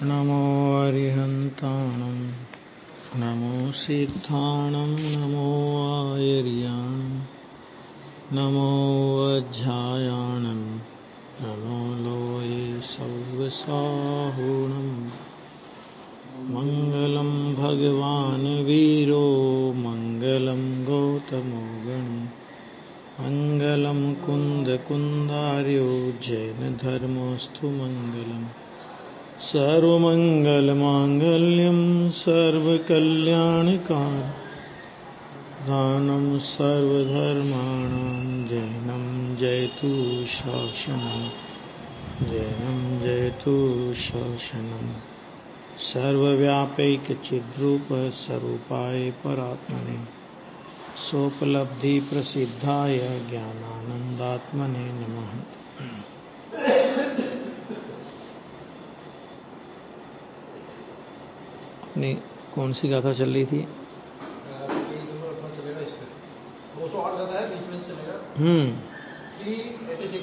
नमो अरिहन्ताणं नमो सिद्धाणं नमो आयर्याणं नमो वज्रायाणं नमो लोये सव्यसाहुणं मङ्गलं भगवान् वीरो मङ्गलं गौतमो गणी मङ्गलं कुन्दकुन्दार्यो जैनधर्मोऽस्तु मङ्गलम् सर्वमङ्गलमाङ्गल्यं सर्वकल्याणकारणं सर्वधर्माणां जैनं जयतु शासनं जैनं जयतु शासनं सर्वव्यापैकचिद्रूप स्वरूपाय परात्मने सोपलब्धिप्रसिद्धाय ज्ञानानन्दात्मने नमः। अपनी कौन सी गाथा चल रही थी? 208 गाथा है, बीच में चलेगा 386।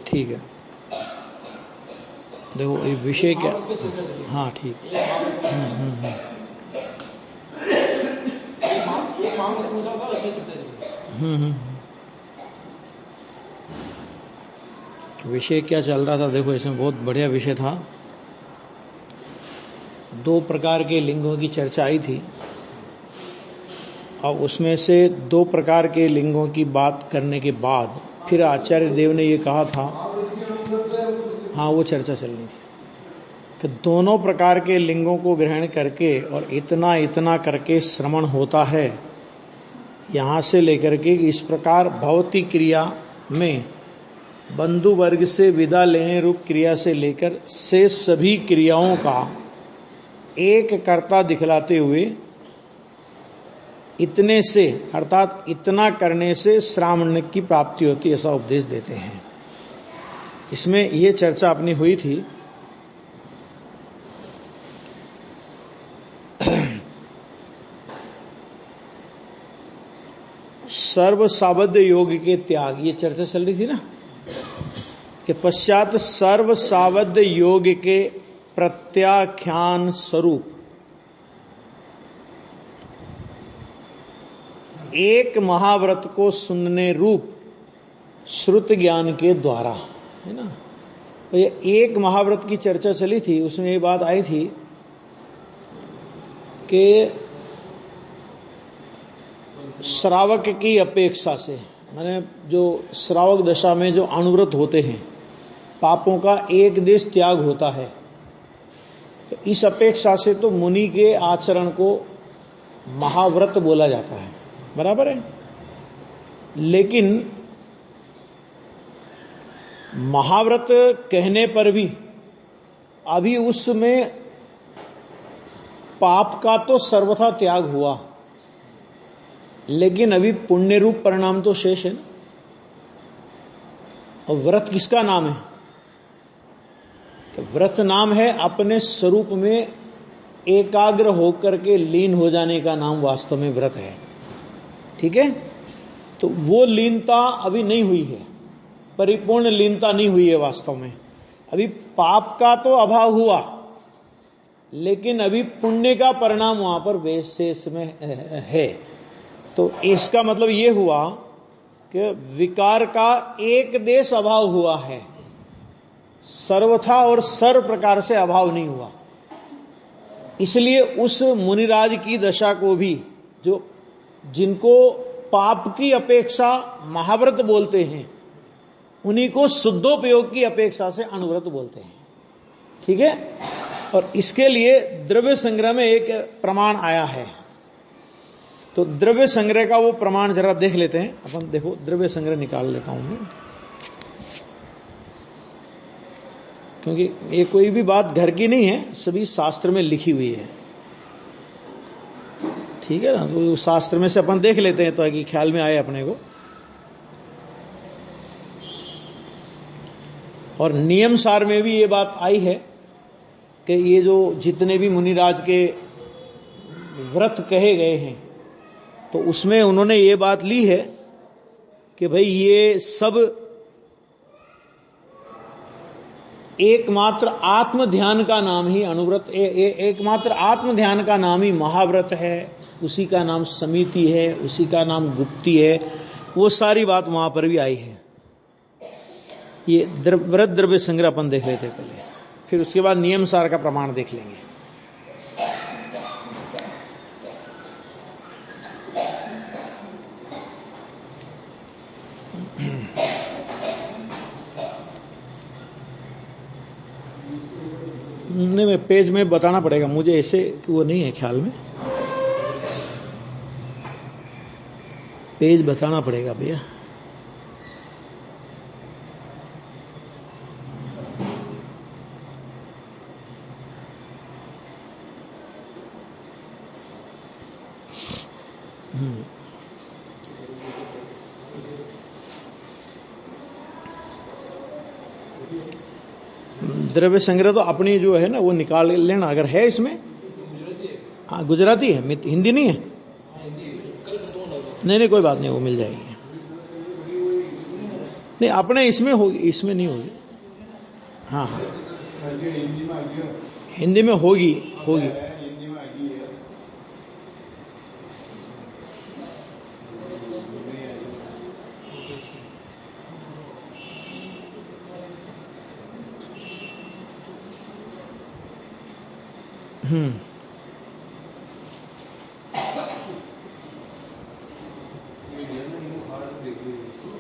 ठीक है, देखो ये विषय क्या? हाँ ठीक। विषय क्या चल रहा था? देखो इसमें बहुत बढ़िया विषय था। 2 प्रकार के लिंगों की चर्चा आई थी और उसमें से 2 प्रकार के लिंगों की बात करने के बाद फिर आचार्य देव ने ये कहा था, हाँ वो चर्चा चलनी थी, कि दोनों प्रकार के लिंगों को ग्रहण करके और इतना इतना करके श्रवण होता है, यहाँ से लेकर के इस प्रकार भौतिक क्रिया में बंधु वर्ग से विदा लेने रूप क्रिया से लेकर से सभी क्रियाओं का एक कर्ता दिखलाते हुए इतने से अर्थात इतना करने से श्रावण की प्राप्ति होती, ऐसा उपदेश देते हैं। इसमें ये चर्चा अपनी हुई थी सर्व साबद्ध योग के त्याग, ये चर्चा चल रही थी ना, कि पश्चात सर्व साबद्ध योग के प्रत्याख्यान स्वरूप एक महाव्रत को सुनने रूप श्रुत ज्ञान के द्वारा, है ना। तो ये एक महाव्रत की चर्चा चली थी, उसमें ये बात आई थी कि श्रावक की अपेक्षा से, माने जो श्रावक दशा में जो अनुव्रत होते हैं, पापों का एक देश त्याग होता है, तो इस अपेक्षा से तो मुनि के आचरण को महाव्रत बोला जाता है, बराबर है। लेकिन महाव्रत कहने पर भी अभी उसमें पाप का तो सर्वथा त्याग हुआ, लेकिन अभी पुण्य रूप परिणाम तो शेष है। और व्रत किसका नाम है? तो व्रत नाम है अपने स्वरूप में एकाग्र होकर के लीन हो जाने का नाम वास्तव में व्रत है, ठीक है। तो वो लीनता अभी नहीं हुई है, परिपूर्ण लीनता नहीं हुई है वास्तव में। अभी पाप का तो अभाव हुआ, लेकिन अभी पुण्य का परिणाम वहां पर विशेष में है। तो इसका मतलब ये हुआ कि विकार का एक देश अभाव हुआ है, सर्वथा और सर्व प्रकार से अभाव नहीं हुआ। इसलिए उस मुनिराज की दशा को भी, जो जिनको पाप की अपेक्षा महाव्रत बोलते हैं, उन्हीं को शुद्धोपयोग की अपेक्षा से अनुव्रत बोलते हैं, ठीक है। और इसके लिए द्रव्य संग्रह में एक प्रमाण आया है, तो द्रव्य संग्रह का वो प्रमाण जरा देख लेते हैं अपन। देखो द्रव्य संग्रह निकाल लेता हूं मैं, क्योंकि ये कोई भी बात घर की नहीं है, सभी शास्त्र में लिखी हुई है, ठीक है ना। तो शास्त्र में से अपन देख लेते हैं ताकि ख्याल में आए अपने को। और नियम सार में भी ये बात आई है कि ये जो जितने भी मुनिराज के व्रत कहे गए हैं, तो उसमें उन्होंने ये बात ली है कि भाई ये सब एकमात्र आत्म ध्यान का नाम ही अनुव्रत, एकमात्र आत्म ध्यान का नाम ही महाव्रत है, उसी का नाम समिति है, उसी का नाम गुप्ती है। वो सारी बात वहां पर भी आई है। ये व्रत द्रव्य संग्रह अपन देख लेते पहले, फिर उसके बाद नियम सार का प्रमाण देख लेंगे। नहीं, मैं पेज में बताना पड़ेगा मुझे, ऐसे वो नहीं है ख्याल में, पेज बताना पड़ेगा भैया। द्रव्य संग्रह तो अपनी जो है ना वो निकाल लेना, अगर है इसमें। हाँ गुजराती है, हिंदी नहीं है। नहीं कोई बात नहीं, वो मिल जाएगी। नहीं अपने इसमें होगी, इसमें नहीं होगी। हाँ हिंदी में होगी।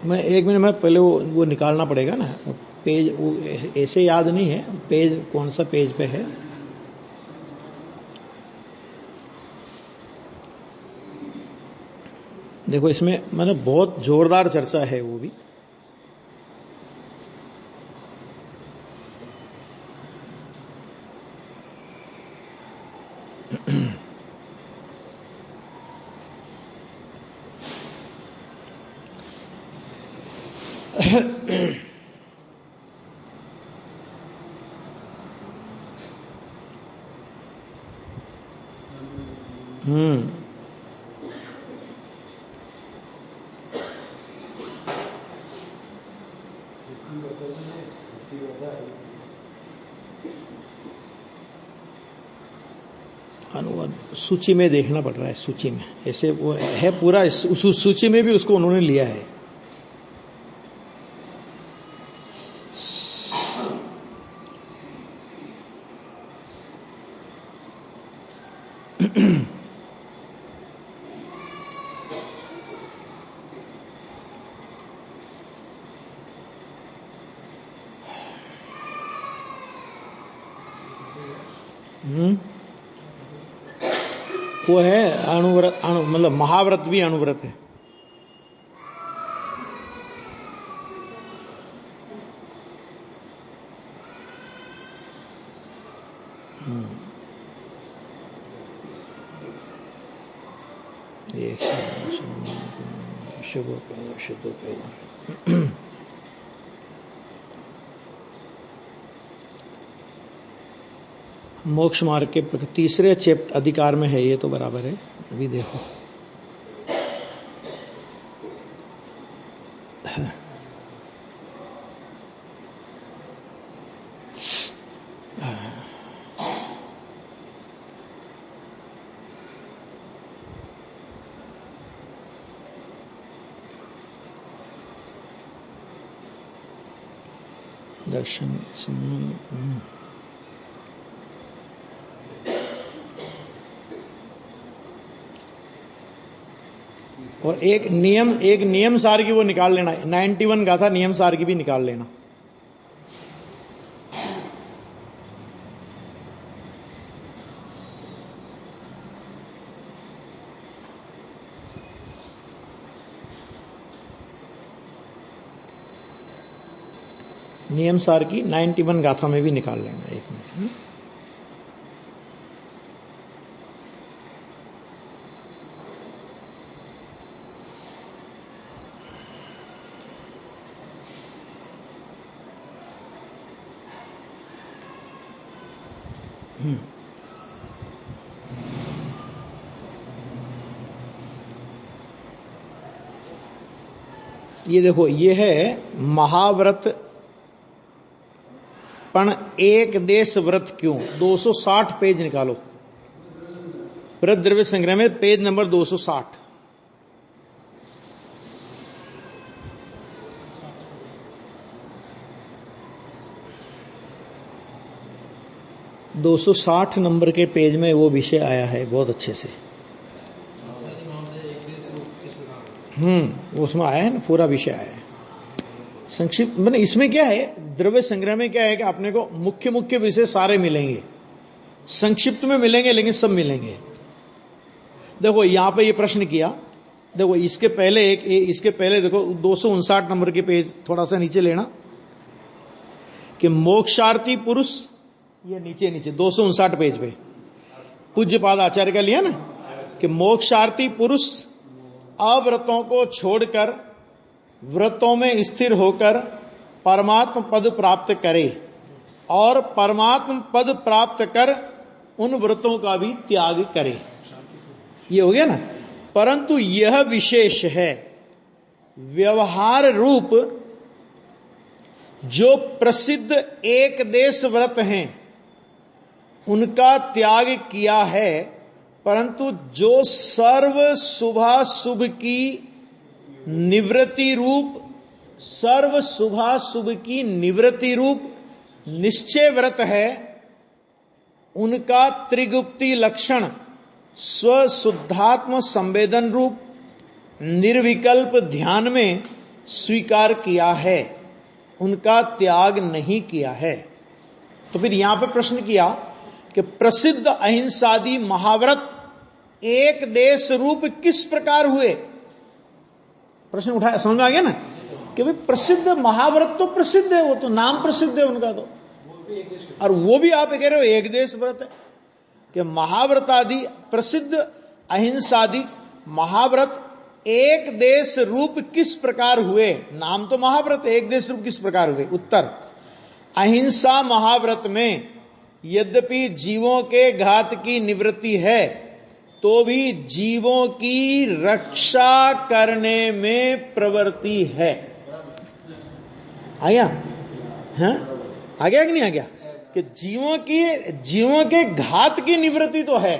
मैं 1 मिनट में पहले वो निकालना पड़ेगा ना पेज, वो ऐसे याद नहीं है पेज, कौन सा पेज पे है। देखो इसमें मतलब बहुत जोरदार चर्चा है वो भी। अनुवाद सूची में देखना पड़ रहा है, सूची में ऐसे वो है पूरा, उस सूची में भी उसको उन्होंने लिया है। वो है अणुव्रत, मतलब महाव्रत भी अणुव्रत है। मोक्ष मार्ग के तीसरे चैप्टर अधिकार में है, ये तो बराबर है। अभी देखो दर्शन और एक नियम सार की वो निकाल लेना, 91 गाथा नियम सार की भी निकाल लेना। नियम सार की 91 गाथा में भी निकाल लेना 1 मिनट। ये देखो, ये है महाव्रत पण एक देश व्रत क्यों? 260 पेज निकालो, व्रत द्रव्य संग्रह में पेज नंबर 260। 260 नंबर के पेज में वो विषय आया है बहुत अच्छे से। उसमें आया है ना, पूरा विषय आया है। संक्षिप्त मैंने इसमें क्या है, द्रव्य संग्रह में क्या है कि अपने को मुख्य मुख्य विषय सारे मिलेंगे, संक्षिप्त में मिलेंगे लेकिन सब मिलेंगे। देखो यहां पे ये प्रश्न किया, देखो इसके पहले देखो 259 नंबर के पेज थोड़ा सा नीचे लेना कि मोक्षार्थी पुरुष, ये नीचे 259 पेज पे पूज्यपाद आचार्य का लिया ना कि मोक्षार्थी पुरुष अव्रतों को छोड़कर व्रतों में स्थिर होकर परमात्म पद प्राप्त करे और परमात्म पद प्राप्त कर उन व्रतों का भी त्याग करे। ये हो गया ना। परंतु यह विशेष है, व्यवहार रूप जो प्रसिद्ध एक देश व्रत हैं उनका त्याग किया है, परंतु जो सर्व शुभाशुभ की निवृत्ति रूप निश्चय व्रत है, उनका त्रिगुप्ती लक्षण स्वशुद्धात्म संवेदन रूप निर्विकल्प ध्यान में स्वीकार किया है, उनका त्याग नहीं किया है। तो फिर यहां पे प्रश्न किया कि प्रसिद्ध अहिंसादि महाव्रत एक देश रूप किस प्रकार हुए? प्रश्न उठाया, समझ में आ गया ना कि भाई प्रसिद्ध महाव्रत तो प्रसिद्ध है, वो तो नाम प्रसिद्ध है उनका तो, और वो भी आप कह रहे हो एक देश व्रत है कि महाव्रत आदि प्रसिद्ध अहिंसादि महाव्रत एक देश रूप किस प्रकार हुए? नाम तो महाव्रत, एक देश रूप किस प्रकार हुए? उत्तर, अहिंसा महाव्रत में यद्यपि जीवों के घात की निवृत्ति है तो भी जीवों की रक्षा करने में प्रवृत्ति है। आ गया? हाँ? आ गया कि नहीं आ गया? कि जीवों के घात की निवृत्ति तो है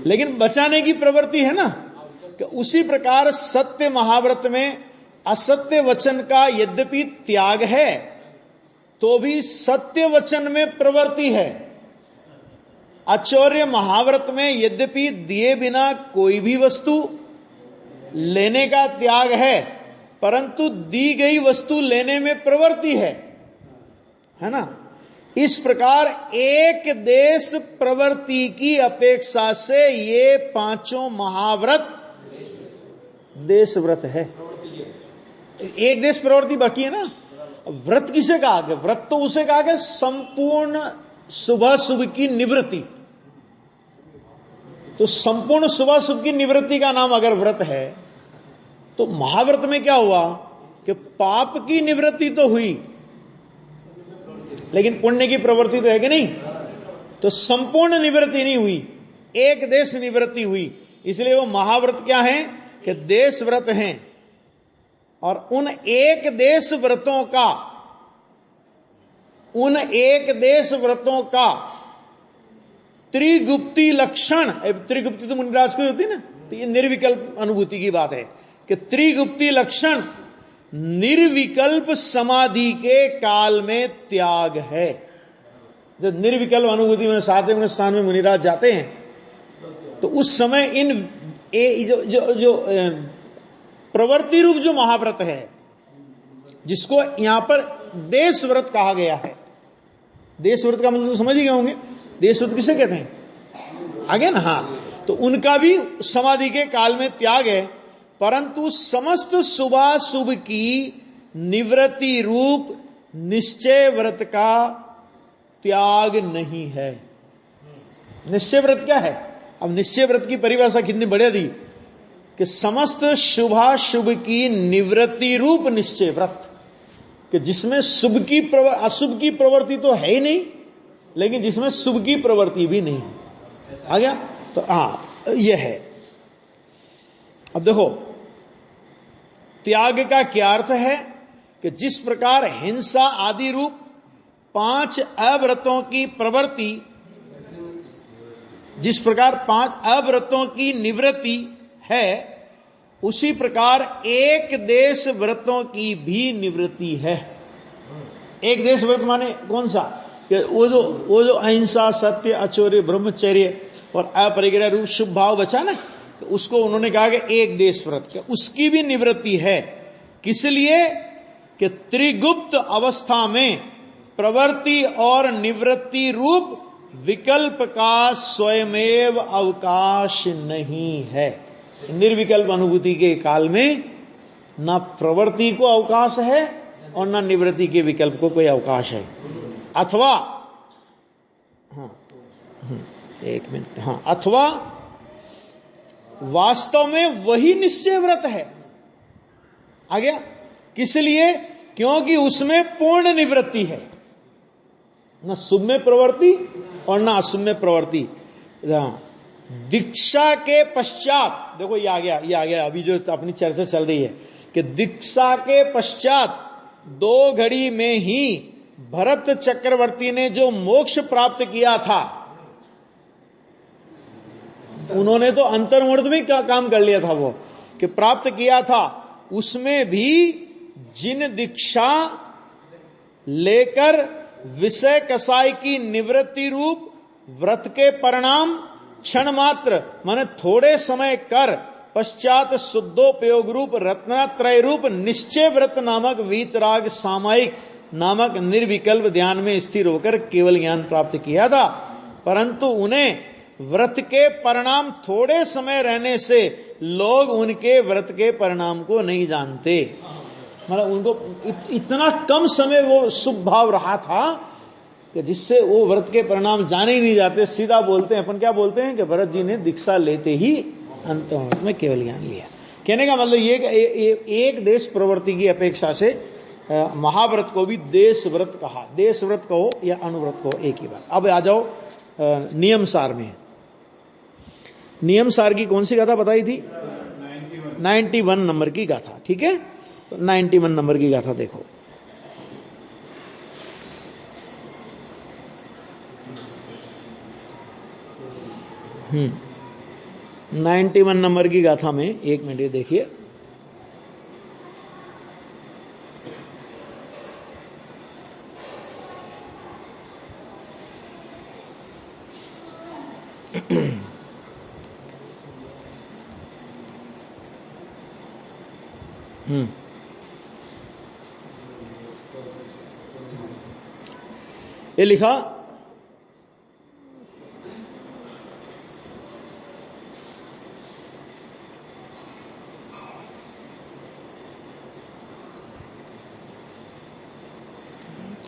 लेकिन बचाने की प्रवृत्ति है ना, कि उसी प्रकार सत्य महाव्रत में असत्य वचन का यद्यपि त्याग है तो भी सत्य वचन में प्रवृत्ति है। आचौर्य महाव्रत में यद्यपि दिए बिना कोई भी वस्तु लेने का त्याग है, परंतु दी गई वस्तु लेने में प्रवृत्ति है ना। इस प्रकार एक देश प्रवृत्ति की अपेक्षा से ये पांचों महाव्रत देश व्रत है। एक देश प्रवृत्ति बाकी है ना। व्रत किसे कहा गया? व्रत तो उसे कहा गया संपूर्ण शुभाशुभ की निवृत्ति। तो संपूर्ण शुभाशुभ की निवृत्ति का नाम अगर व्रत है तो महाव्रत में क्या हुआ कि पाप की निवृत्ति तो हुई लेकिन पुण्य की प्रवृत्ति तो है कि नहीं? तो संपूर्ण निवृत्ति नहीं हुई, एक देश निवृत्ति हुई। इसलिए वो महाव्रत क्या है कि देश व्रत हैं। और उन एक देश व्रतों का त्रिगुप्ती लक्षण, त्रिगुप्ती तो मुनिराज को होती है ना, तो ये निर्विकल्प अनुभूति की बात है कि त्रिगुप्ती लक्षण निर्विकल्प समाधि के काल में त्याग है। जब निर्विकल्प अनुभूति में सातवें स्थान में मुनिराज जाते हैं तो उस समय इन जो प्रवृत्ति रूप जो महाव्रत है, जिसको यहां पर देश व्रत कहा गया है। देश व्रत का मतलब तो समझ ही गए होंगे, देश व्रत किसे कहते हैं? आगे ना, हाँ। तो उनका भी समाधि के काल में त्याग है, परंतु समस्त शुभाशुभ की निवृत्ति रूप निश्चय व्रत का त्याग नहीं है। निश्चय व्रत क्या है? अब निश्चय व्रत की परिभाषा कितनी बढ़िया दी कि समस्त शुभाशुभ की निवृत्ति रूप निश्चय व्रत, कि जिसमें अशुभ की प्रवृत्ति तो है ही नहीं लेकिन जिसमें शुभ की प्रवृत्ति भी नहीं है। आ गया? तो हाँ, यह है। अब देखो त्याग का क्या अर्थ है कि जिस प्रकार हिंसा आदि रूप 5 अव्रतों की प्रवृत्ति, जिस प्रकार 5 अव्रतों की निवृत्ति है, उसी प्रकार एक देश व्रतों की भी निवृत्ति है। एक देश व्रत माने कौन सा? कि वो जो अहिंसा, सत्य, आचौर्य, ब्रह्मचर्य और अपरिग्रह रूप शुभ भाव बचा ना, तो उसको उन्होंने कहा कि एक देश व्रत, उसकी भी निवृत्ति है। किस लिए? कि त्रिगुप्त अवस्था में प्रवृत्ति और निवृत्ति रूप विकल्प का स्वयमेव अवकाश नहीं है। निर्विकल्प अनुभूति के काल में न प्रवृत्ति को अवकाश है और न निवृत्ति के विकल्प को कोई अवकाश है। अथवा एक मिनट, अथवा वास्तव में वही निश्चय व्रत है। आ गया? किस लिए? क्योंकि उसमें पूर्ण निवृत्ति है, न शुभ में प्रवृत्ति और न अशुभ में प्रवृत्ति। दीक्षा के पश्चात, देखो ये आ गया अभी जो अपनी चर्चा चल रही है कि दीक्षा के पश्चात 2 घड़ी में ही भरत चक्रवर्ती ने जो मोक्ष प्राप्त किया था, उन्होंने तो अंतर्मुर्ध में काम कर लिया था, वो कि प्राप्त किया था, उसमें भी जिन दीक्षा लेकर विषय कसाई की निवृत्ति रूप व्रत के परिणाम क्षण मात्र माने थोड़े समय कर पश्चात शुद्धोपयोग रूप रत्नात्रय रूप निश्चय व्रत नामक वीतराग सामायिक नामक निर्विकल्प ध्यान में स्थिर होकर केवल ज्ञान प्राप्त किया था, परंतु उन्हें व्रत के परिणाम थोड़े समय रहने से लोग उनके व्रत के परिणाम को नहीं जानते। मतलब उनको इतना कम समय वो शुभ भाव रहा था कि जिससे वो व्रत के परिणाम जाने ही नहीं जाते। सीधा बोलते हैं, अपन क्या बोलते हैं कि भरत जी ने दीक्षा लेते ही अंत में केवल ज्ञान लिया। कहने का मतलब ये कि एक देश प्रवृत्ति की अपेक्षा से महाव्रत को भी देश व्रत कहा। देश व्रत कहो या अनुव्रत कहो, एक ही बात। अब आ जाओ नियम सार में। नियम सार की कौन सी गाथा बताई थी? 91 नंबर की गाथा। ठीक है, तो 91 नंबर की गाथा देखो। हम्म 91 नंबर की गाथा में एक मिनट ये देखिए। ये लिखा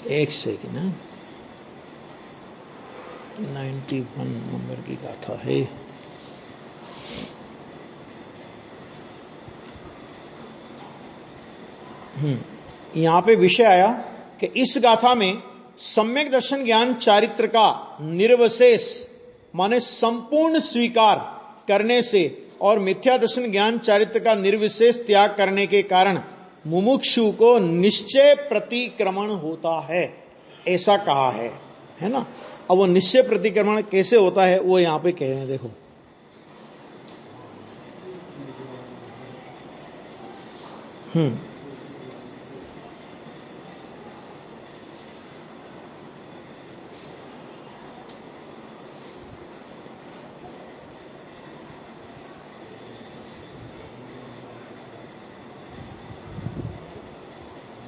एक सेकंड है, 91 नंबर की गाथा है। यहां पे विषय आया कि इस गाथा में सम्यक दर्शन ज्ञान चारित्र का निर्वशेष माने संपूर्ण स्वीकार करने से और मिथ्या दर्शन ज्ञान चारित्र का निर्विशेष त्याग करने के कारण मुमुक्षु को निश्चय प्रतिक्रमण होता है, ऐसा कहा है ना। अब वो निश्चय प्रतिक्रमण कैसे होता है वो यहां पे कह रहे हैं, देखो।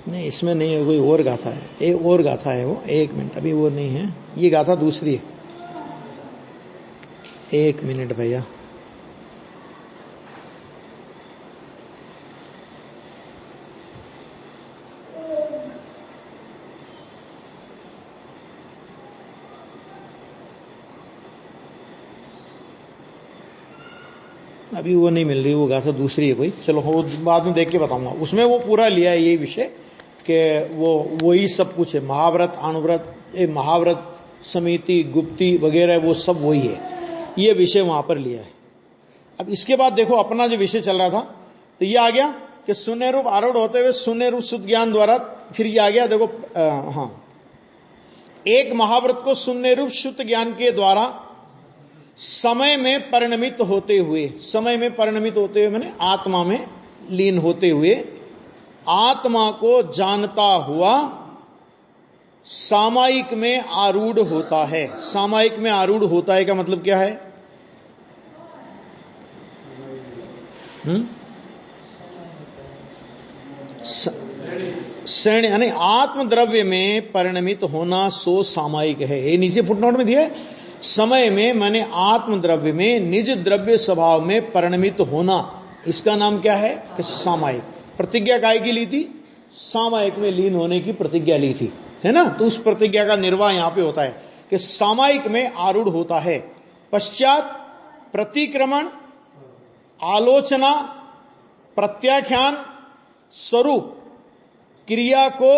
नहीं, इसमें नहीं है, कोई और गाथा है, एक और गाथा है वो। एक मिनट, अभी वो नहीं है, ये गाथा दूसरी है। एक मिनट भैया, अभी वो नहीं मिल रही, वो गाथा दूसरी है कोई। चलो वो बाद में देख के बताऊंगा। उसमें वो पूरा लिया है ये विषय कि वही सब कुछ है। महाव्रत, अनुव्रत, महाव्रत समिति, गुप्ती वगैरह वो सब वही है, ये विषय वहां पर लिया है। अब इसके बाद देखो अपना जो विषय चल रहा था, तो ये आ गया कि शून्य रूप आरूढ़ होते हुए शून्य रूप शुद्ध ज्ञान द्वारा, फिर ये आ गया देखो एक महाव्रत को शून्य रूप शुद्ध ज्ञान के द्वारा समय में परिणमित होते हुए, समय में परिणमित होते हुए माने आत्मा में लीन होते हुए आत्मा को जानता हुआ सामायिक में आरूढ़ होता है। सामायिक में आरूढ़ होता है का मतलब क्या है? श्रेणी यानी आत्मद्रव्य में परिणमित होना सो सामायिक है। ये नीचे फुटनोट में दिया है, समय में माने आत्मद्रव्य में निज द्रव्य स्वभाव में परिणमित होना, इसका नाम क्या है कि सामायिक। प्रतिज्ञा काय की ली थी? सामायिक में लीन होने की प्रतिज्ञा ली थी, है ना। तो उस प्रतिज्ञा का निर्वाह यहां पे होता है कि सामायिक में आरूढ़ होता है। पश्चात प्रतिक्रमण, आलोचना, प्रत्याख्यान स्वरूप क्रिया को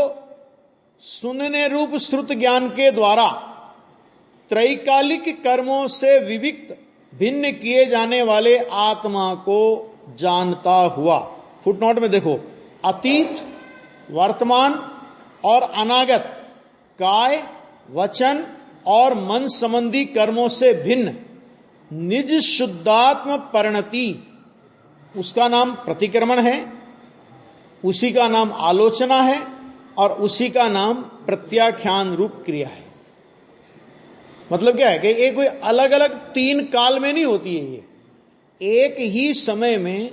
सुनने रूप श्रुत ज्ञान के द्वारा त्रैकालिक कर्मों से विविक्त भिन्न किए जाने वाले आत्मा को जानता हुआ। फुटनोट में देखो, अतीत, वर्तमान और अनागत काय, वचन और मन संबंधी कर्मों से भिन्न निज शुद्धात्म परिणति, उसका नाम प्रतिक्रमण है, उसी का नाम आलोचना है और उसी का नाम प्रत्याख्यान रूप क्रिया है। मतलब क्या है कि ये कोई अलग अलग तीन काल में नहीं होती है, ये एक ही समय में,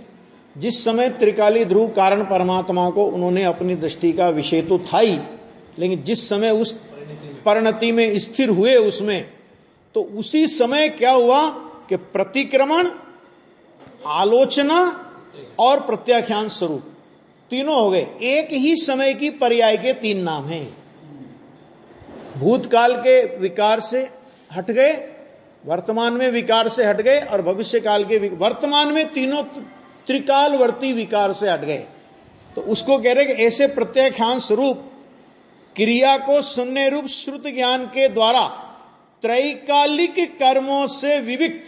जिस समय त्रिकाली ध्रुव कारण परमात्मा को उन्होंने अपनी दृष्टि का विषय तो था ही, लेकिन जिस समय उस परिणति में स्थिर हुए उसमें, तो उसी समय क्या हुआ कि प्रतिक्रमण, आलोचना और प्रत्याख्यान स्वरूप तीनों हो गए। एक ही समय की पर्याय के तीन नाम हैं। भूतकाल के विकार से हट गए, वर्तमान में विकार से हट गए और भविष्य काल के वर्तमान में तीनों त्रिकालवर्ती विकार से हट गए। तो उसको कह रहे कि ऐसे प्रत्याख्यान स्वरूप क्रिया को शून्य रूप श्रुत ज्ञान के द्वारा त्रैकालिक कर्मों से विविक्त,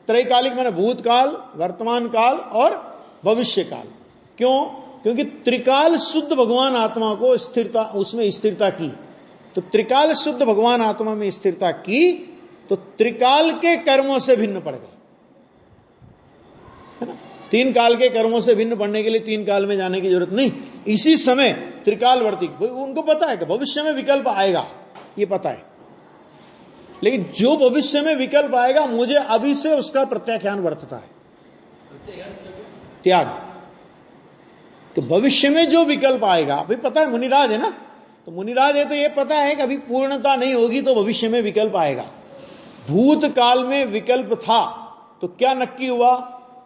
त्रैकालिक माने भूतकाल, वर्तमान काल और भविष्य काल। क्यों? क्योंकि त्रिकाल शुद्ध भगवान आत्मा को स्थिरता, उसमें स्थिरता की, तो त्रिकाल शुद्ध भगवान आत्मा में स्थिरता की तो त्रिकाल के कर्मों से भिन्न पड़ गए, है ना। तीन काल के कर्मों से भिन्न पड़ने के लिए तीन काल में जाने की जरूरत नहीं, इसी समय त्रिकालवर्ती। उनको पता है कि भविष्य में विकल्प आएगा, ये पता है, लेकिन जो भविष्य में विकल्प आएगा मुझे अभी से उसका प्रत्याख्यान वर्तता है, त्याग। तो भविष्य में जो विकल्प आएगा, अभी पता है मुनिराज है ना, तो मुनिराज है तो ये पता है कि अभी पूर्णता नहीं होगी तो भविष्य में विकल्प आएगा। भूतकाल में विकल्प था तो क्या नक्की हुआ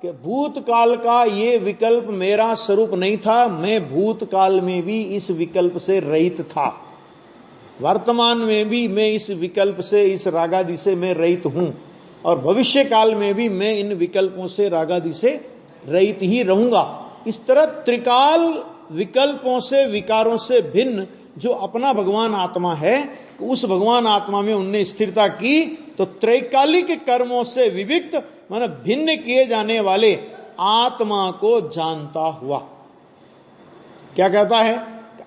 कि भूतकाल का ये विकल्प मेरा स्वरूप नहीं था, मैं भूतकाल में भी इस विकल्प से रहित था, वर्तमान में भी मैं इस विकल्प से, इस रागादि से मैं रहित हूं, और भविष्य काल में भी मैं इन विकल्पों से, रागादि से रहित ही रहूंगा। इस तरह त्रिकाल विकल्पों से, विकारों से भिन्न जो अपना भगवान आत्मा है, उस भगवान आत्मा में उनने स्थिरता की तो त्रैकालिक कर्मों से विविक्त माने भिन्न किए जाने वाले आत्मा को जानता हुआ। क्या कहता है?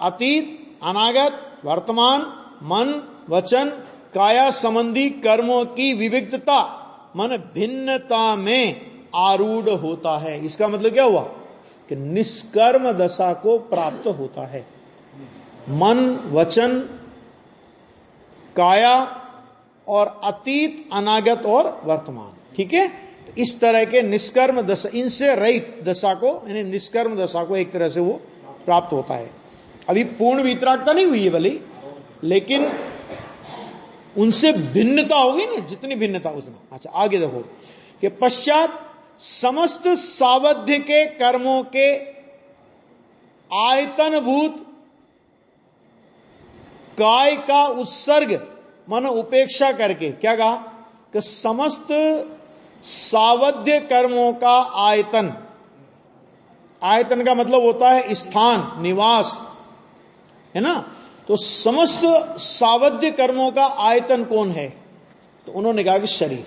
अतीत, अनागत, वर्तमान, मन, वचन, काया संबंधी कर्मों की विविधता मन भिन्नता में आरूढ़ होता है। इसका मतलब क्या हुआ कि निष्कर्म दशा को प्राप्त होता है। मन, वचन, काया और अतीत, अनागत और वर्तमान, ठीक है। तो इस तरह के निष्कर्म दशा, इनसे रहित दशा को, यानी निष्कर्म दशा को एक तरह से वो प्राप्त होता है। अभी पूर्ण वितरागता नहीं हुई है भले, लेकिन उनसे भिन्नता होगी ना, जितनी भिन्नता उतना। अच्छा आगे देखो कि पश्चात समस्त सावध्य के कर्मों के आयतनभूत काय का उत्सर्ग मन उपेक्षा करके, क्या कहा कि समस्त सावध्य कर्मों का आयतन, आयतन का मतलब होता है स्थान, निवास, है ना। तो समस्त सावध्य कर्मों का आयतन कौन है? तो उन्होंने कहा कि शरीर,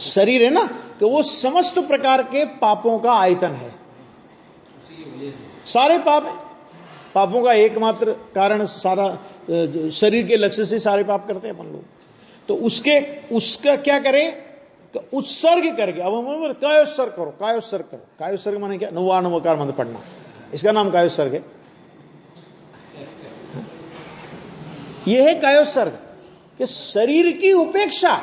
शरीर है ना, कि वो समस्त प्रकार के पापों का आयतन है, सारे पाप हैं। पापों का एकमात्र कारण सारा शरीर के लक्ष्य से सारे पाप करते हैं अपन लोग। तो उसका क्या करें, उत्सर्ग करके, अब हम कायोत्सर्ग करो, कायोत्सर्ग करो। कायोत्सर्ग माने क्या, नवकार मंत्र पढ़ना, इसका नाम कायोत्सर्ग है। यह है कायोत्सर्ग कि शरीर की उपेक्षा,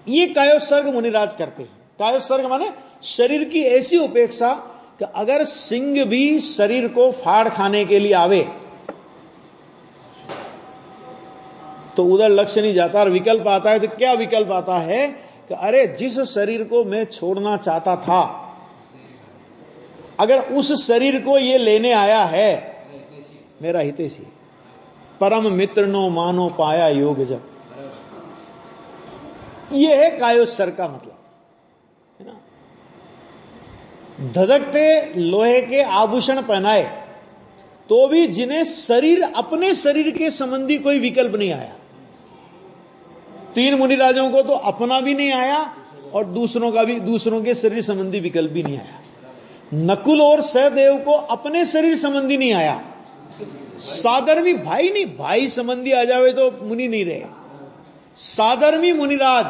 ये कायोत्सर्ग मुनिराज करते हैं। कायोत्सर्ग माने शरीर की ऐसी उपेक्षा कि अगर सिंह भी शरीर को फाड़ खाने के लिए आवे तो उधर लक्ष्य नहीं जाता, और विकल्प आता है तो क्या विकल्प आता है कि अरे जिस शरीर को मैं छोड़ना चाहता था, अगर उस शरीर को ये लेने आया है, मेरा हितैषी, परम मित्र नो मानो पाया योग जब, ये है कायोत्सर्ग का मतलब, है ना। धधकते लोहे के आभूषण पहनाए तो भी जिन्हें शरीर, अपने शरीर के संबंधी कोई विकल्प नहीं आया। 3 मुनिराजों को तो अपना भी नहीं आया और दूसरों का भी, दूसरों के शरीर संबंधी विकल्प भी नहीं आया। नकुल और सहदेव को अपने शरीर संबंधी नहीं आया। साधर्मी भाई नहीं, भाई संबंधी आ जावे तो मुनि नहीं रहे। साधर्मी मुनिराज,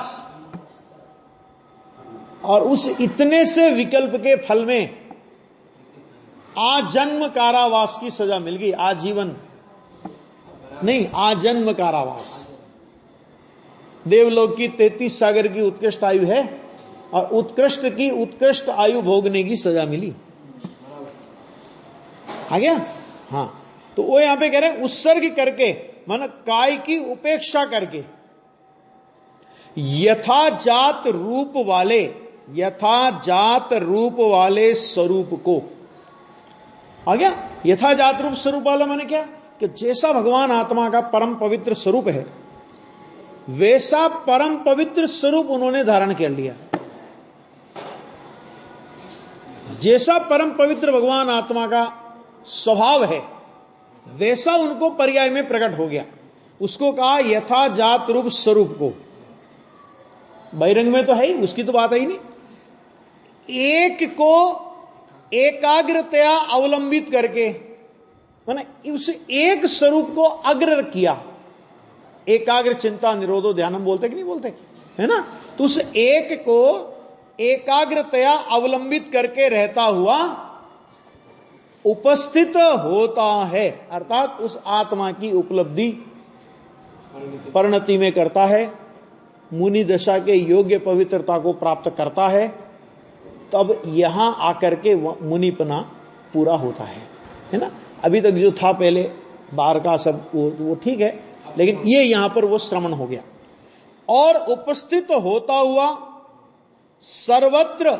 और उस इतने से विकल्प के फल में आजन्म कारावास की सजा मिल गई। आजीवन नहीं, आजन्म कारावास। देवलोक की 33 सागर की उत्कृष्ट आयु है और उत्कृष्ट की उत्कृष्ट आयु भोगने की सजा मिली। आ गया? हाँ, तो वो यहां पे कह रहे हैं उत्सर्ग करके, माना काय की उपेक्षा करके, यथाजात रूप वाले, यथाजात रूप वाले स्वरूप को। आ गया? यथाजात रूप स्वरूप वाला माने क्या, कि जैसा भगवान आत्मा का परम पवित्र स्वरूप है, वैसा परम पवित्र स्वरूप उन्होंने धारण कर लिया। जैसा परम पवित्र भगवान आत्मा का स्वभाव है, वैसा उनको पर्याय में प्रकट हो गया। उसको कहा यथाजात रूप स्वरूप को। बहिरंग में तो है ही, उसकी तो बात है ही नहीं। एक को एकाग्रतया अवलंबित करके, माने उस एक स्वरूप को अग्र किया। एकाग्र चिंता निरोधो ध्यान हम बोलते कि नहीं बोलते, है ना। तो उस एक को एकाग्रतया अवलंबित करके रहता हुआ उपस्थित होता है, अर्थात उस आत्मा की उपलब्धि परिणति में करता है, मुनि दशा के योग्य पवित्रता को प्राप्त करता है। तब यहां आकर के मुनिपना पूरा होता है ना। अभी तक जो था पहले बाहर का सब वो ठीक है, लेकिन ये यहां पर वो श्रवण हो गया। और उपस्थित होता हुआ सर्वत्र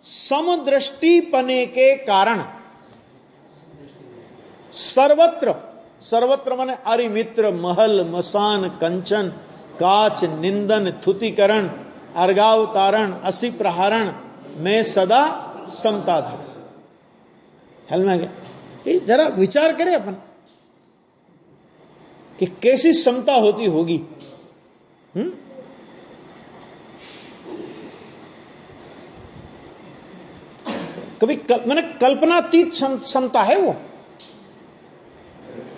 समदृष्टिपने के कारण, सर्वत्र, सर्वत्र माने अरिमित्र, महल, मसान, कंचन, काच, निंदन, थुतिकरण, अर्घावतारण, असि प्रहारण में सदा समता धर। हेल में गया। जरा विचार करें अपन कि कैसी समता होती होगी। कभी मैंने कल्पनातीत समता है वो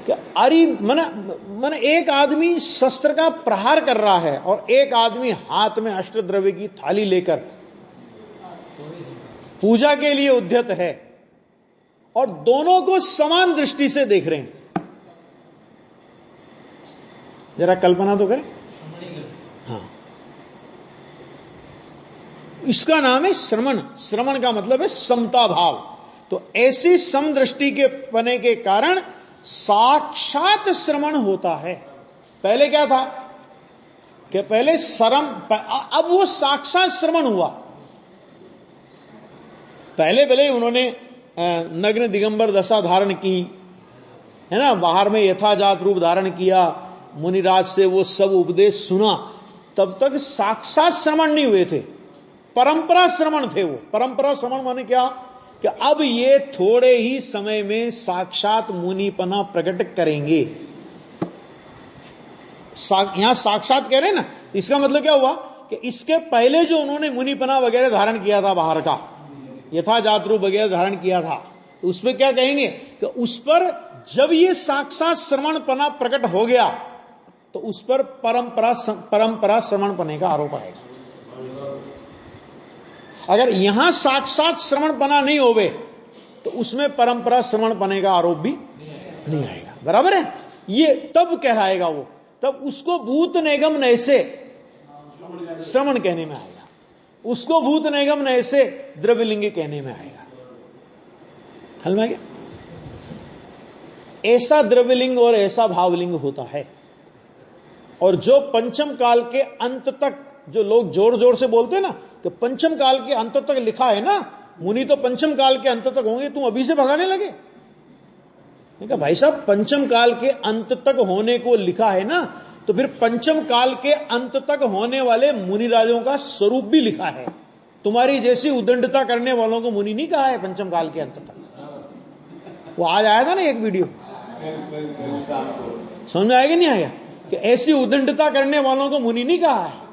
कि अरे मैंने एक आदमी शस्त्र का प्रहार कर रहा है और एक आदमी हाथ में अष्टद्रव्य की थाली लेकर पूजा के लिए उद्यत है, और दोनों को समान दृष्टि से देख रहे हैं। जरा कल्पना तो करें। हाँ, इसका नाम है श्रवण। श्रवण का मतलब है समता भाव। तो ऐसी समदृष्टि के पने के कारण साक्षात श्रवण होता है। पहले क्या था कि पहले श्रम, अब वो साक्षात श्रवण हुआ। पहले भले उन्होंने नग्न दिगंबर दशा धारण की, है ना, बाहर में यथाजात रूप धारण किया, मुनिराज से वो सब उपदेश सुना, तब तक साक्षात श्रवण नहीं हुए थे, परंपरा श्रवण थे वो। परंपरा श्रवण माने क्या कि अब ये थोड़े ही समय में साक्षात मुनिपना प्रकट करेंगे। यहां साक्षात कह रहे हैं ना, इसका मतलब क्या हुआ कि इसके पहले जो उन्होंने मुनिपना वगैरह धारण किया था, बाहर का यथाजात रूप वगैरह धारण किया था, तो उस पर क्या कहेंगे कि उस पर जब ये साक्षात श्रवणपना प्रकट हो गया तो उस पर परंपरा श्रवणपने का आरोप आएगा। अगर यहां साक्षात श्रवणपना नहीं होवे तो उसमें परंपरा श्रवणपने का आरोप भी नहीं आएगा। बराबर है? ये तब कहलाएगा वो, तब उसको भूत निगम नय से श्रवण कहने में आएगा, उसको भूत निगम नय से द्रव्यलिंग कहने में आएगा। हल में गया? ऐसा द्रव्यलिंग और ऐसा भावलिंग होता है। और जो पंचम काल के अंत तक, जो लोग जोर जोर से बोलते हैं ना कि पंचम काल के अंत तक लिखा है ना, मुनि तो पंचम काल के अंत तक होंगे, तुम अभी से भगाने लगे। कहा भाई साहब पंचम काल के अंत तक होने को लिखा है ना, तो फिर पंचम काल के अंत तक होने वाले मुनिराजों का स्वरूप भी लिखा है। तुम्हारी जैसी उदंडता करने वालों को मुनि नहीं कहा है पंचम काल के अंत तक। वो आज आया था ना एक वीडियो, समझ में आएगा नहीं आएगा कि ऐसी उदंडता करने वालों को मुनि नहीं कहा है,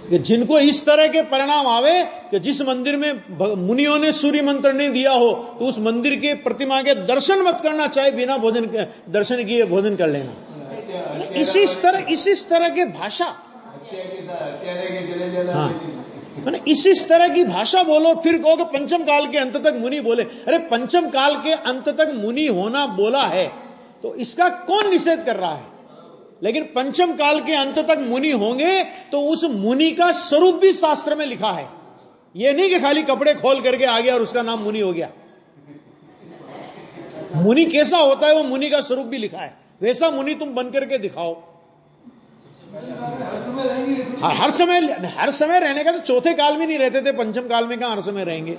कि जिनको इस तरह के परिणाम आवे कि जिस मंदिर में मुनियों ने सूर्य मंत्र नहीं दिया हो तो उस मंदिर के प्रतिमा के दर्शन मत करना, चाहे बिना भोजन दर्शन किए भोजन कर लेना। इसी तरह के भाषा, हाँ मैंने इस तरह की भाषा बोलो, फिर कहो कि पंचम काल के अंत तक मुनि बोले। अरे पंचम काल के अंत तक मुनि होना बोला है तो इसका कौन निषेध कर रहा है? लेकिन पंचम काल के अंत तक मुनि होंगे तो उस मुनि का स्वरूप भी शास्त्र में लिखा है। यह नहीं कि खाली कपड़े खोल करके आ गया और उसका नाम मुनि हो गया। मुनि कैसा होता है वो मुनि का स्वरूप भी लिखा है। वैसा मुनि तुम बन करके दिखाओ। हर समय रहने का तो चौथे काल में नहीं रहते थे, पंचम काल में कहां हर समय रहेंगे?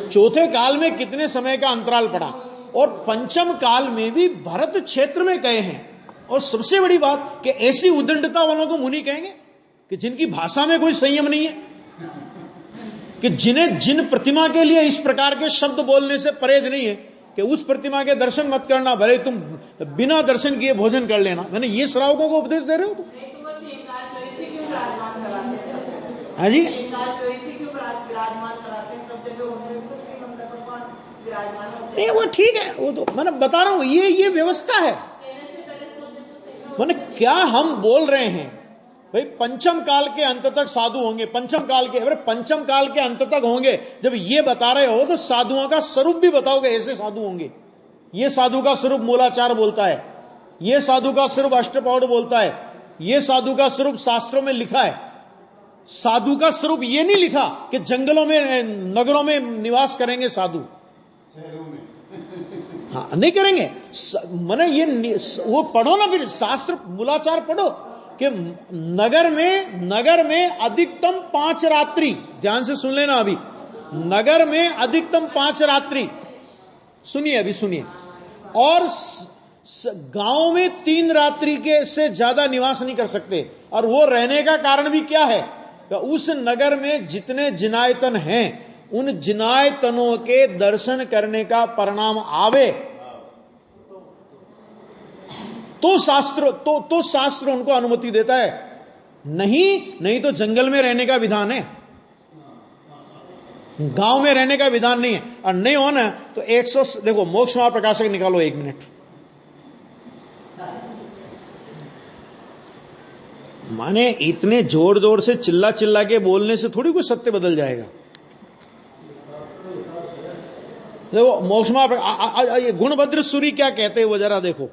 चौथे काल में कितने समय का अंतराल पड़ा, और पंचम काल में भी भरत क्षेत्र में गए हैं। और सबसे बड़ी बात कि ऐसी उदंडता वालों को मुनि कहेंगे कि जिनकी भाषा में कोई संयम नहीं है, कि जिन प्रतिमा के लिए इस प्रकार के शब्द बोलने से परहेज नहीं है कि उस प्रतिमा के दर्शन मत करना, भले तुम बिना दर्शन किए भोजन कर लेना। मैंने ये श्रावकों को उपदेश दे रहे हो तुम? हाँ जी, नहीं वो ठीक है, वो तो मैंने बता रहा हूं, ये व्यवस्था है। मैंने क्या हम बोल रहे हैं भाई, पंचम काल के अंत तक साधु होंगे, पंचम काल के अंत तक होंगे। जब ये बता रहे हो तो साधुओं का स्वरूप भी बताओगे, ऐसे साधु होंगे। ये साधु का स्वरूप मूलाचार बोलता है, ये साधु का स्वरूप अष्टपौढ़ बोलता है, ये साधु का स्वरूप शास्त्रों में लिखा है। साधु का स्वरूप ये नहीं लिखा कि जंगलों में नगरों में निवास करेंगे साधु, हाँ नहीं करेंगे। मैंने ये वो पढ़ो ना, फिर शास्त्र मूलाचार पढ़ो कि नगर में अधिकतम 5 रात्रि, ध्यान से सुन लेना अभी, नगर में अधिकतम 5 रात्रि, सुनिए अभी सुनिए, और गांव में 3 रात्रि के से ज्यादा निवास नहीं कर सकते। और वो रहने का कारण भी क्या है कि उस नगर में जितने जिनायतन हैं उन जिनायतनों के दर्शन करने का परिणाम आवे तो शास्त्र उनको अनुमति देता है। नहीं तो जंगल में रहने का विधान है, गांव में रहने का विधान नहीं है। और नहीं होना तो 100 देखो, मोक्ष मार्ग प्रकाशक निकालो 1 मिनट। माने इतने जोर जोर से चिल्ला के बोलने से थोड़ी कुछ सत्य बदल जाएगा। देखो मोक्ष मार्ग, ये गुणभद्र सूरी क्या कहते हैं वो जरा देखो,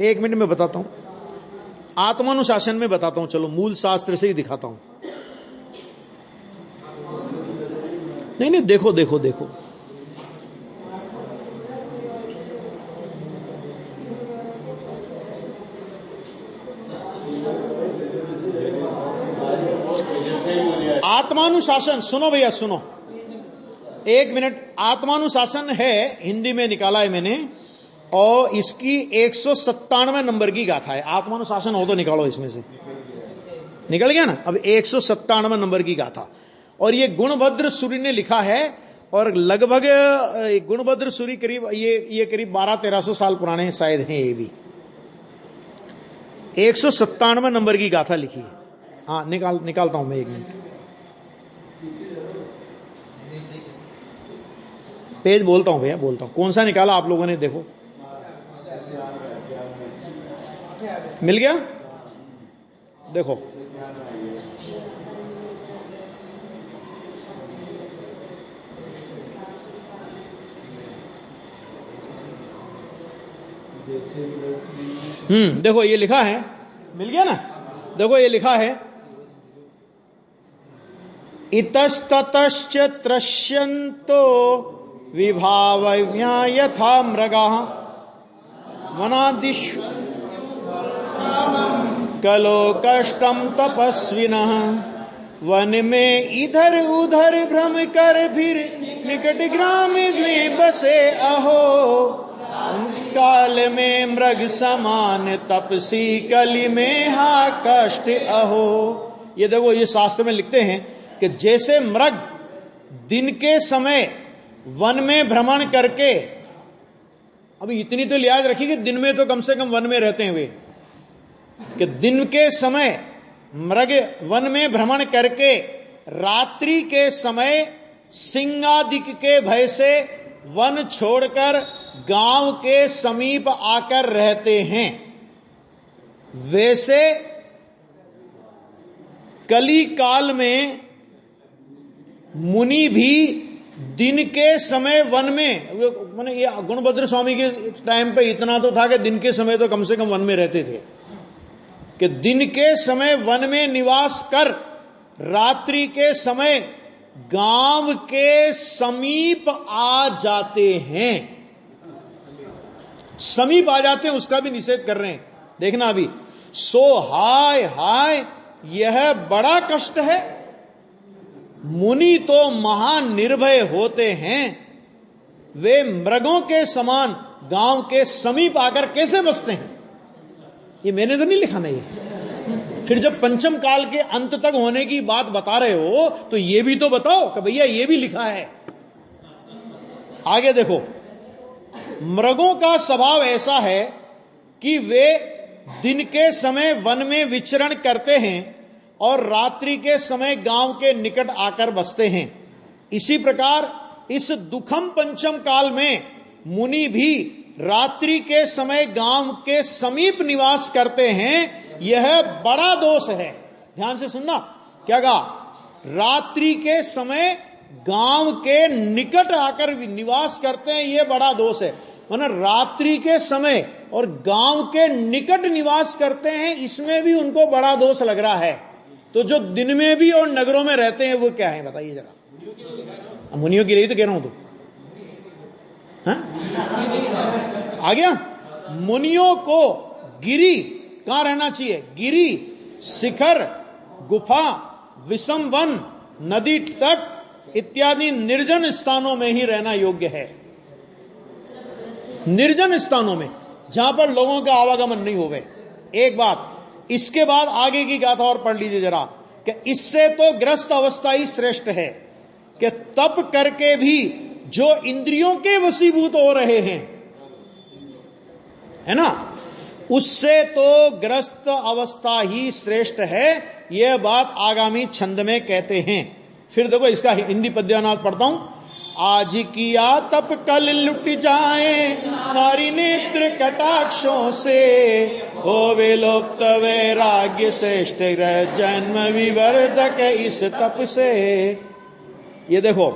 1 मिनट में बताता हूं, आत्मानुशासन में बताता हूं। चलो मूल शास्त्र से ही दिखाता हूं। नहीं देखो आत्मानुशासन, सुनो भैया सुनो, 1 मिनट। आत्मानुशासन है, हिंदी में निकाला है मैंने, और इसकी 197 नंबर की गाथा है। आत्मानुशासन हो तो निकालो, इसमें से निकल गया ना। अब 197 नंबर की गाथा, और ये गुणभद्र सूरी ने लिखा है, और लगभग गुणभद्र सूरी करीब ये करीब 1200-1300 साल पुराने हैं शायद हैं ये भी। 197 नंबर की गाथा लिखी है। हाँ निकालता हूं मैं 1 मिनट। पेज बोलता हूं भैया, बोलता हूं कौन सा निकाला आप लोगों ने, देखो मिल गया, देखो देखो ये लिखा है, मिल गया ना, देखो ये लिखा है इतस्ततश्च त्रश्यन्तो विभावज्ञा यथा मृगाः वनादिषु कलो कष्टम तपस्विनः वन में इधर उधर भ्रम कर फिर निकट ग्राम में बसे अहो काल में मृग समान तपसी कली में हा कष्ट अहो। ये देखो ये शास्त्र में लिखते हैं कि जैसे मृग दिन के समय वन में भ्रमण करके, अभी इतनी तो लिहाज रखी कि दिन में तो कम से कम वन में रहते हैं वे, कि दिन के समय मृग वन में भ्रमण करके रात्रि के समय सिंहादिक के भय से वन छोड़कर गांव के समीप आकर रहते हैं, वैसे कली काल में मुनि भी दिन के समय वन में, मैंने ये गुणभद्र स्वामी के टाइम पे इतना तो था कि दिन के समय तो कम से कम वन में रहते थे, कि दिन के समय वन में निवास कर रात्रि के समय गांव के समीप आ जाते हैं, समीप आ जाते हैं, उसका भी निषेध कर रहे हैं। देखना अभी, सो हाय हाय यह बड़ा कष्ट है, मुनि तो महान निर्भय होते हैं, वे मृगों के समान गांव के समीप आकर कैसे बसते हैं। ये मैंने तो नहीं लिखा, नहीं। फिर जब पंचम काल के अंत तक होने की बात बता रहे हो तो ये भी तो बताओ कि भैया ये भी लिखा है। आगे देखो, मृगों का स्वभाव ऐसा है कि वे दिन के समय वन में विचरण करते हैं और रात्रि के समय गांव के निकट आकर बसते हैं। इसी प्रकार इस दुखम पंचम काल में मुनि भी रात्रि के समय गांव के समीप निवास करते हैं, यह बड़ा दोष है। ध्यान से सुनना, क्या कहा, रात्रि के समय गांव के निकट आकर निवास करते हैं, यह बड़ा दोष है। मतलब रात्रि के समय और गांव के निकट निवास करते हैं, इसमें भी उनको बड़ा दोष लग रहा है। तो जो दिन में भी और नगरों में रहते हैं वो क्या है बताइए जरा। मुनियों के लिए तो कह रहा हूं, तो आ गया। मुनियों को गिरी कहां रहना चाहिए, गिरी, शिखर, गुफा, विषम वन, नदी तट इत्यादि निर्जन स्थानों में ही रहना योग्य है। निर्जन स्थानों में जहां पर लोगों का आवागमन नहीं होवे। एक बात, इसके बाद आगे की गाथा और पढ़ लीजिए जरा, कि इससे तो ग्रस्त अवस्था ही श्रेष्ठ है, कि तप करके भी जो इंद्रियों के वशीभूत हो रहे हैं, है ना, उससे तो ग्रस्त अवस्था ही श्रेष्ठ है। यह बात आगामी छंद में कहते हैं। फिर देखो इसका हिंदी पद्यनाथ पढ़ता हूं। आज किया तप कल लुट जाए, नारी नेत्र कटाक्षों से, हो विलोप्त वैराग्य श्रेष्ठ ग्रह जन्म विवर्धक इस तप से। ये देखो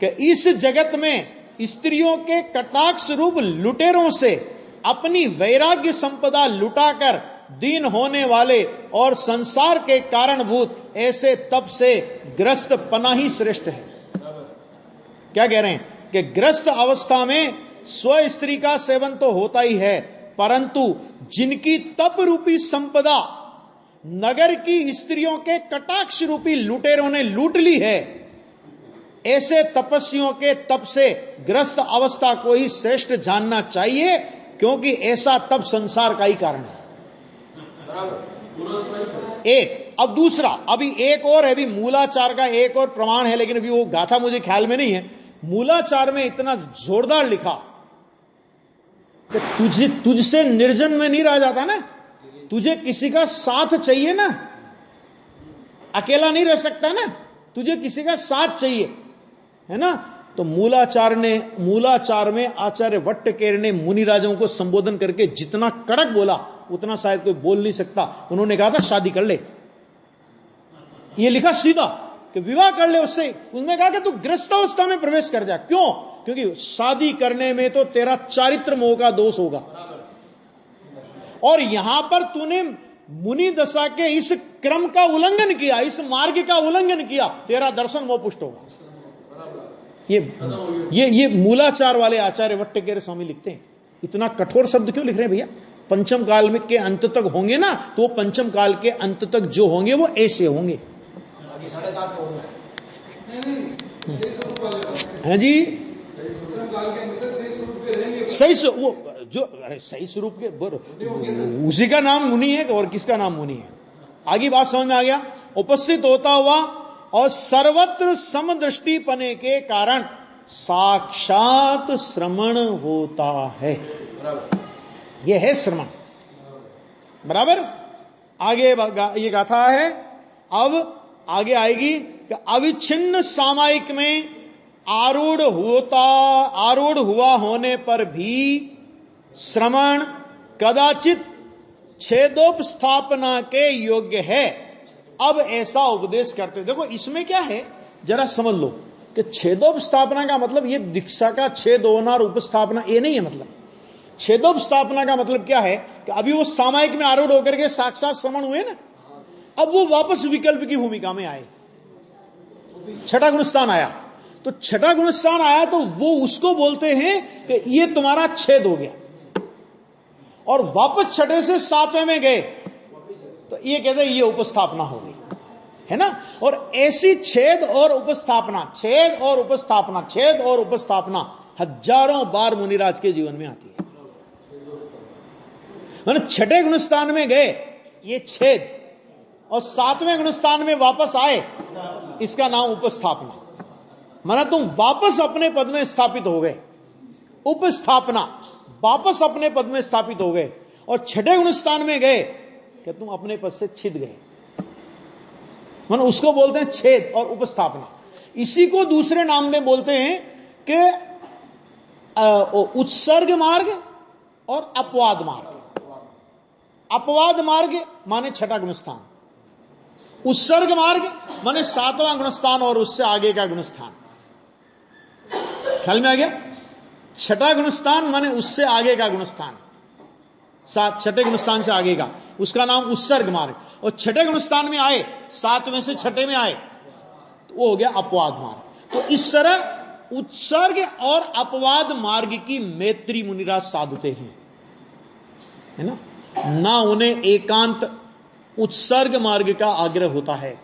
कि इस जगत में स्त्रियों के कटाक्ष रूप लुटेरों से अपनी वैराग्य संपदा लुटाकर दीन होने वाले और संसार के कारणभूत ऐसे तप से ग्रस्त पना ही श्रेष्ठ है। क्या कह रहे हैं कि ग्रस्त अवस्था में स्व स्त्री का सेवन तो होता ही है, परंतु जिनकी तप रूपी संपदा नगर की स्त्रियों के कटाक्ष रूपी लुटेरों ने लूट ली है, ऐसे तपस्वियों के तप से ग्रस्त अवस्था को ही श्रेष्ठ जानना चाहिए, क्योंकि ऐसा तप संसार का ही कारण है। एक, अब दूसरा, अभी एक और है, अभी मूलाचार का एक और प्रमाण है, लेकिन अभी वो गाथा मुझे ख्याल में नहीं है। मूलाचार में इतना जोरदार लिखा कि तुझसे निर्जन में नहीं रह जाता ना, तुझे किसी का साथ चाहिए ना, अकेला नहीं रह सकता ना, तुझे किसी का साथ चाहिए, है ना। तो मूलाचार में आचार्य वट्टकेर ने मुनिराजों को संबोधन करके जितना कड़क बोला उतना शायद कोई बोल नहीं सकता। उन्होंने कहा था शादी कर ले, ये लिखा सीधा कि विवाह कर ले उससे। उन्होंने कहा कि तू गृहस्थावस्था में प्रवेश कर जा। क्यों? क्योंकि शादी करने में तो तेरा चारित्र मोह का दोष होगा, और यहां पर तूने मुनि दशा के इस क्रम का उल्लंघन किया, इस मार्ग का उल्लंघन किया, तेरा दर्शन मोह पुष्ट होगा। ये मूलाचार वाले आचार्य वट्टकेर स्वामी लिखते हैं। इतना कठोर शब्द क्यों लिख रहे हैं भैया? पंचम काल में के अंत तक होंगे ना, तो पंचम काल के अंत तक जो होंगे वो ऐसे होंगे। हैं जी, सही वो जो सही स्वरूप के उसी का नाम मुनि है और किसका नाम मुनि है? आगे बात समझ में आ गया। उपस्थित होता हुआ और सर्वत्र समदृष्टि पने के कारण साक्षात श्रवण होता है। यह है श्रवण। बराबर। आगे ये गाथा है। अब आगे आएगी कि अविच्छिन्न सामायिक में आरूढ़ हुआ होने पर भी श्रवण कदाचित छेदोपस्थापना के योग्य है। अब ऐसा उपदेश करते। देखो इसमें क्या है, जरा समझ लो कि छेदोपस्थापना का मतलब ये दीक्षा का छेद होना और उपस्थापना ये नहीं है। मतलब छेदोपस्थापना का मतलब क्या है कि अभी वो सामायिक में आरूढ़ होकर के साक्षात श्रवण हुए ना, अब वो वापस विकल्प की भूमिका में आए, छठा गुणस्थान आया। तो छठा गुणस्थान आया तो वो उसको बोलते हैं कि ये तुम्हारा छेद हो गया, और वापस छठे से सातवें में गए तो ये कहते हैं ये उपस्थापना हो गई, है ना। और ऐसी छेद और उपस्थापना, छेद और उपस्थापना, छेद और उपस्थापना हजारों बार मुनिराज के जीवन में आती है। मैंने छठे गुणस्थान में गए ये छेद, और सातवें गुणस्थान में वापस आए, इसका नाम उपस्थापना। माना तुम वापस अपने पद में स्थापित हो गए, उपस्थापना, वापस अपने पद में स्थापित हो गए। और छठे गुणस्थान में गए कि तुम अपने पद से छिद गए, माना उसको बोलते हैं छेद और उपस्थापना। इसी को दूसरे नाम में बोलते हैं कि उत्सर्ग मार्ग और अपवाद मार्ग। अपवाद मार्ग माने छठा गुणस्थान, उत्सर्ग मार्ग माने सातवां गुणस्थान और उससे आगे का गुणस्थान। ख्याल में आ गया? छठा गुणस्थान माने उससे आगे का गुणस्थान, छठे गुणस्थान से आगे का, उसका नाम उत्सर्ग मार्ग। और छठे गुणस्थान में आए, सातवें से छठे में आए, तो वो हो गया अपवाद मार्ग। तो इस तरह उत्सर्ग और अपवाद मार्ग की मैत्री मुनिराज साधते हैं, है ना उन्हें एकांत उत्सर्ग मार्ग का आग्रह होता है,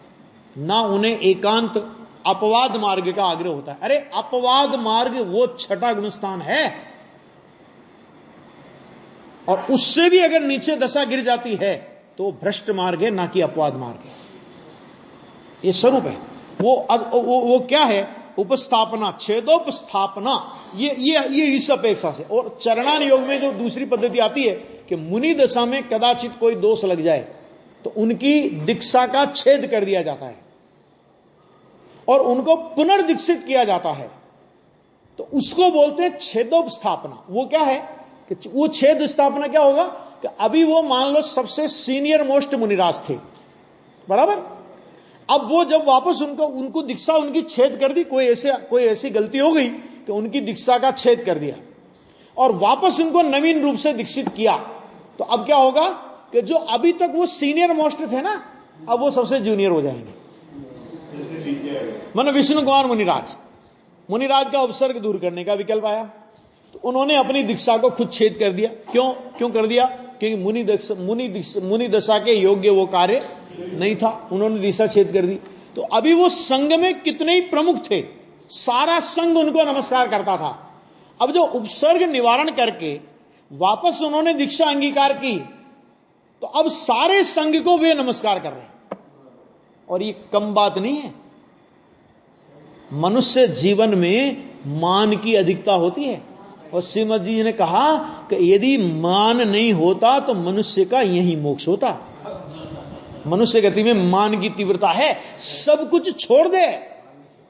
ना उन्हें एकांत अपवाद मार्ग का आग्रह होता है। अरे अपवाद मार्ग वो छठा गुणस्थान है, और उससे भी अगर नीचे दशा गिर जाती है तो भ्रष्ट मार्ग है, ना कि अपवाद मार्ग है। ये स्वरूप है। वो क्या है? उपस्थापना, छेदोपस्थापना, ये इस अपेक्षा से। और चरणान योग में जो दूसरी पद्धति आती है कि मुनि दशा में कदाचित कोई दोष लग जाए तो उनकी दीक्षा का छेद कर दिया जाता है और उनको पुनर्दीक्षित किया जाता है, तो उसको बोलते हैं छेदोपस्थापना। वो क्या है कि वो छेद स्थापना क्या होगा कि अभी वो मान लो सबसे सीनियर मोस्ट मुनिराज थे, बराबर। अब वो जब वापस उनको दीक्षा उनकी छेद कर दी, कोई ऐसी गलती हो गई कि उनकी दीक्षा का छेद कर दिया और वापस उनको नवीन रूप से दीक्षित किया, तो अब क्या होगा कि जो अभी तक वो सीनियर मोस्ट थे ना, अब वो सबसे जूनियर हो जाएंगे। मानो विष्णु कुमार मुनिराज का उपसर्ग दूर करने का विकल्प आया, तो उन्होंने अपनी दीक्षा को खुद छेद कर दिया। क्यों कर दिया? क्योंकि मुनि दशा के योग्य वो कार्य नहीं था, उन्होंने दीक्षा छेद कर दी। तो अभी वो संघ में कितने ही प्रमुख थे, सारा संघ उनको नमस्कार करता था। अब जो उपसर्ग निवारण करके वापस उन्होंने दीक्षा अंगीकार की, तो अब सारे संघ को वे नमस्कार कर रहे हैं। और ये कम बात नहीं है। मनुष्य जीवन में मान की अधिकता होती है, और श्रीमद जी ने कहा कि यदि मान नहीं होता तो मनुष्य का यही मोक्ष होता। मनुष्य गति में मान की तीव्रता है, सब कुछ छोड़ दे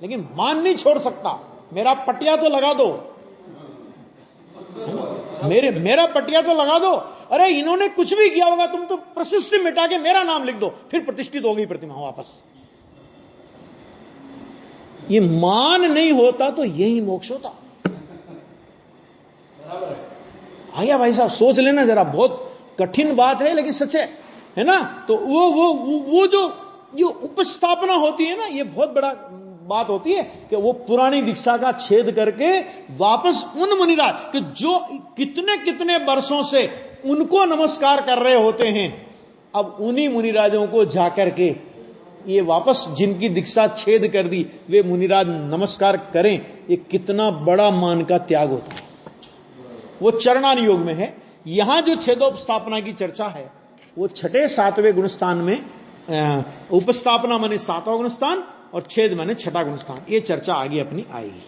लेकिन मान नहीं छोड़ सकता। मेरा पटिया तो लगा दो, मेरा पटिया तो लगा दो। अरे इन्होंने कुछ भी किया होगा, तुम तो प्रशस्ति मिटा के मेरा नाम लिख दो, फिर प्रतिष्ठित हो गई प्रतिमा वापस। ये मान नहीं होता तो यही मोक्ष होता। आया भाई साहब, सोच लेना जरा, बहुत कठिन बात है लेकिन सच है ना। तो वो जो उपस्थापना होती है ना, ये बहुत बड़ा बात होती है कि वो पुरानी दीक्षा का छेद करके वापस उन मुनिराज कि जो कितने कितने वर्षों से उनको नमस्कार कर रहे होते हैं, अब उन्हीं मुनिराजों को जाकर के ये वापस जिनकी दीक्षा छेद कर दी वे मुनिराज नमस्कार करें, ये कितना बड़ा मान का त्याग होता है। वो चरणान योग में है। यहां जो छेदोपस्थापना की चर्चा है वो छठे सातवें गुणस्थान में, उपस्थापना माने सातवां गुणस्थान और छेद माने छठा गुणस्थान, ये चर्चा आगे अपनी आएगी।